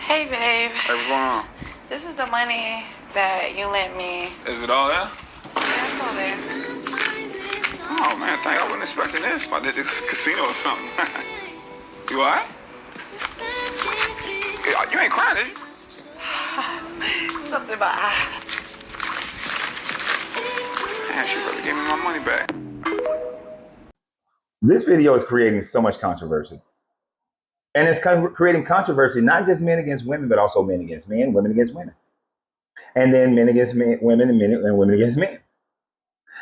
Hey, babe. Hey, what's going on? This is the money that you lent me. Is it all there? Yeah, it's all there. Oh, man, I wasn't expecting this. If I did this casino or something. You all right? You ain't crying, is you? Something about... Man, she really gave me my money back. This video is creating so much controversy. And it's creating controversy, not just men against women, but also men against men, women against women. And then men against men, women, and women against men.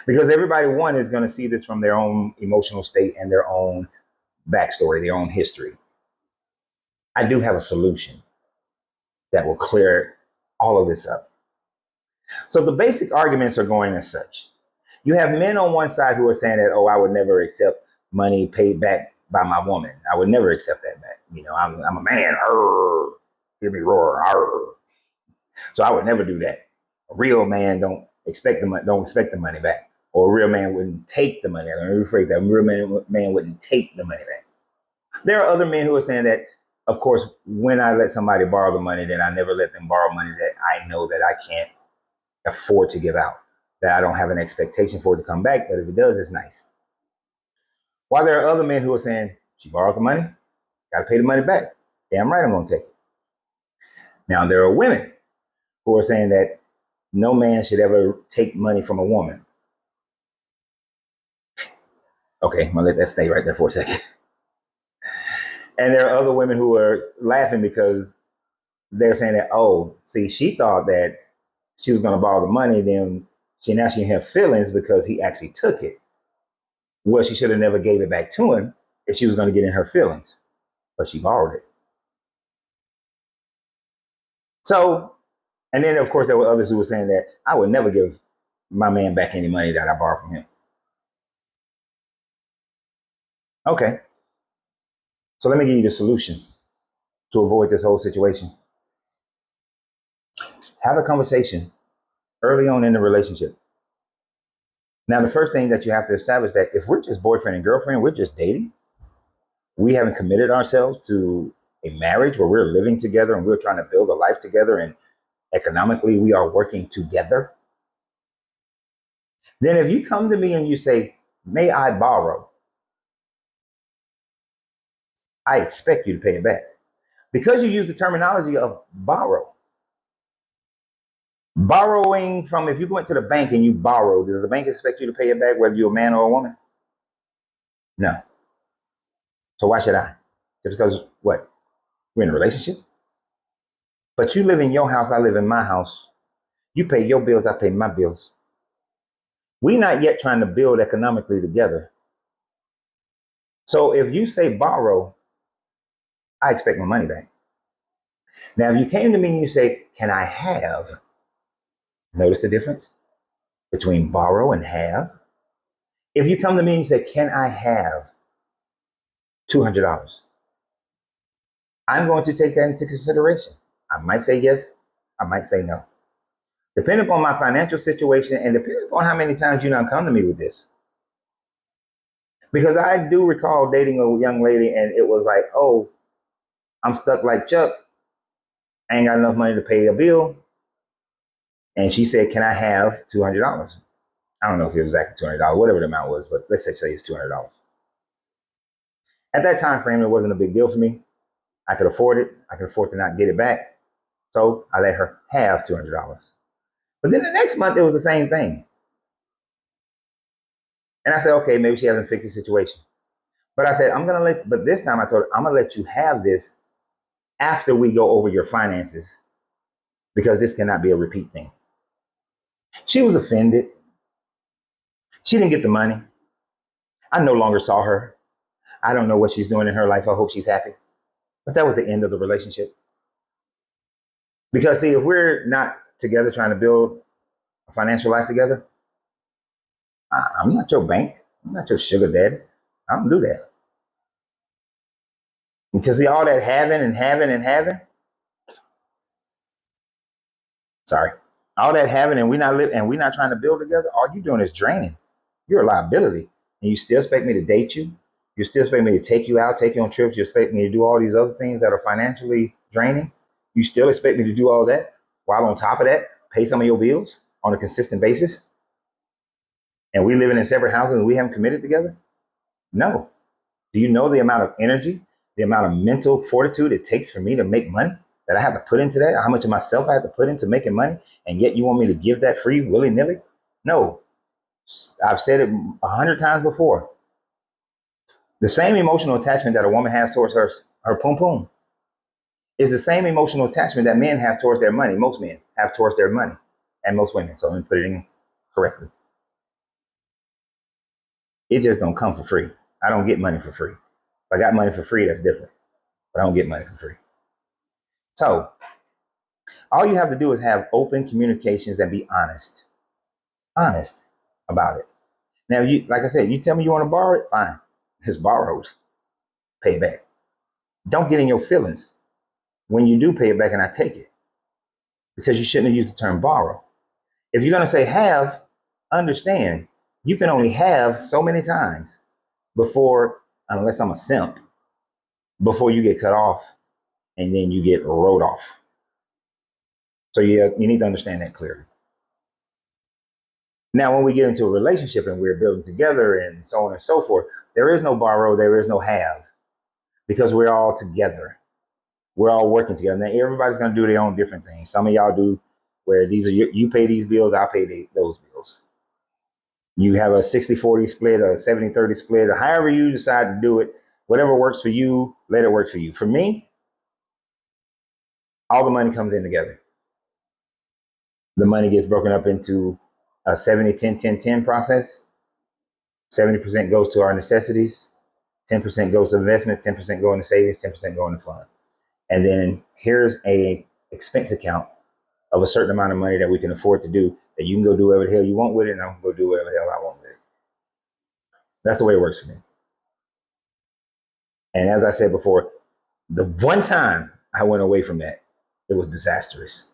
Because everybody, one, is going to see this from their own emotional state and their own backstory, their own history. I do have a solution that will clear all of this up. So the basic arguments are going as such. You have men on one side who are saying that, oh, I would never accept money paid back by my woman. I would never accept that back. You know, I'm a man. Arr, hear me roar. Arr. So I would never do that. A real man don't expect the money back. Or a real man wouldn't take the money. Let me rephrase that. A real man wouldn't take the money back. There are other men who are saying that, of course, when I let somebody borrow the money, then I never let them borrow money that I know that I can't afford to give out, that I don't have an expectation for it to come back, but if it does, it's nice. While there are other men who are saying, she borrowed the money, got to pay the money back. Damn right, I'm going to take it. Now, there are women who are saying that no man should ever take money from a woman. Okay, I'm going to let that stay right there for a second. And there are other women who are laughing because they're saying that, oh, see, she thought that she was going to borrow the money, then she have feelings because he actually took it. Well, she should have never gave it back to him if she was going to get in her feelings, but she borrowed it. So, and then of course there were others who were saying that I would never give my man back any money that I borrowed from him. Okay. So let me give you the solution to avoid this whole situation. Have a conversation early on in the relationship. Now, the first thing that you have to establish that if we're just boyfriend and girlfriend, we're just dating, we haven't committed ourselves to a marriage where we're living together and we're trying to build a life together and economically we are working together. Then if you come to me and you say, may I borrow? I expect you to pay it back. Because you use the terminology of borrow. Borrowing from, if you went to the bank and you borrowed, does the bank expect you to pay it back whether you're a man or a woman? No. So why should I? Just because what? We're in a relationship? But you live in your house, I live in my house. You pay your bills, I pay my bills. We're not yet trying to build economically together. So if you say borrow, I expect my money back. Now, if you came to me and you say, can I have? Notice the difference between borrow and have. If you come to me and you say, can I have $200? I'm going to take that into consideration. I might say yes, I might say no. Depending upon my financial situation and depending upon how many times you now come to me with this. Because I do recall dating a young lady and it was like, oh, I'm stuck like Chuck. I ain't got enough money to pay a bill. And she said, can I have $200? I don't know if it was exactly $200, whatever the amount was, but let's say it's $200. At that time frame, it wasn't a big deal for me. I could afford it. I could afford to not get it back. So I let her have $200. But then the next month, it was the same thing. And I said, okay, maybe she hasn't fixed the situation. But I said, but this time I told her, I'm going to let you have this after we go over your finances because this cannot be a repeat thing. She was offended. She didn't get the money. I no longer saw her. I don't know what she's doing in her life. I hope she's happy. But that was the end of the relationship. Because see, if we're not together trying to build a financial life together, I'm not your bank. I'm not your sugar daddy. I don't do that. Because see, all that having and having and having, sorry, all that having and we're not trying to build together, all you're doing is draining. You're a liability. And you still expect me to date you? You still expect me to take you out, take you on trips? You expect me to do all these other things that are financially draining? You still expect me to do all that while on top of that, pay some of your bills on a consistent basis? And we living in separate houses and we haven't committed together? No. Do you know the amount of energy, the amount of mental fortitude it takes for me to make money that I have to put into that? How much of myself I have to put into making money? And yet you want me to give that free willy-nilly? No. I've said it 100 times before. The same emotional attachment that a woman has towards her pum pum is the same emotional attachment that men have towards their money. Most men have towards their money, and most women. So let me put it in correctly. It just don't come for free. I don't get money for free. If I got money for free, that's different. But I don't get money for free. So all you have to do is have open communications and be honest. Honest about it. Now, you, like I said, you tell me you want to borrow it, fine. It's borrowed. Pay it back. Don't get in your feelings when you do pay it back and I take it, because you shouldn't have used the term borrow. If you're going to say have, understand you can only have so many times before, unless I'm a simp, before you get cut off and then you get wrote off. So you need to understand that clearly. Now, when we get into a relationship and we're building together and so on and so forth, there is no borrow, there is no have, because we're all together. We're all working together. Now, everybody's going to do their own different things. Some of y'all do where these are you pay these bills, I'll pay those bills. You have a 60-40 split, a 70-30 split, or however you decide to do it. Whatever works for you, let it work for you. For me, all the money comes in together. The money gets broken up into a 70-10-10-10 process. 70% goes to our necessities, 10% goes to investments, 10% go into savings, 10% go into fund. And then here's a expense account of a certain amount of money that we can afford to do, that you can go do whatever the hell you want with it, and I'm going to go do whatever the hell I want with it. That's the way it works for me. And as I said before, the one time I went away from that, it was disastrous.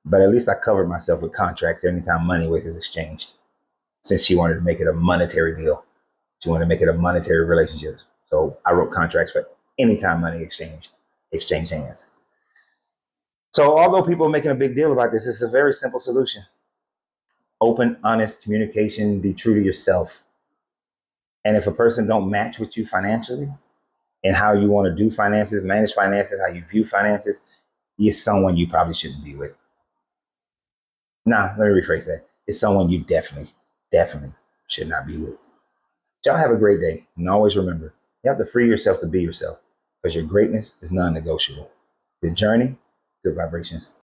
But at least I covered myself with contracts anytime money was exchanged, since she wanted to make it a monetary deal. She wanted to make it a monetary relationship. So I wrote contracts for anytime money exchanged hands. So although people are making a big deal about this, it's a very simple solution. Open, honest communication, be true to yourself. And if a person don't match with you financially and how you want to do finances, manage finances, how you view finances, it's someone you probably shouldn't be with. Nah, let me rephrase that. It's someone you definitely should not be with. Y'all have a great day. And always remember, you have to free yourself to be yourself, because your greatness is non-negotiable. Good journey, good vibrations.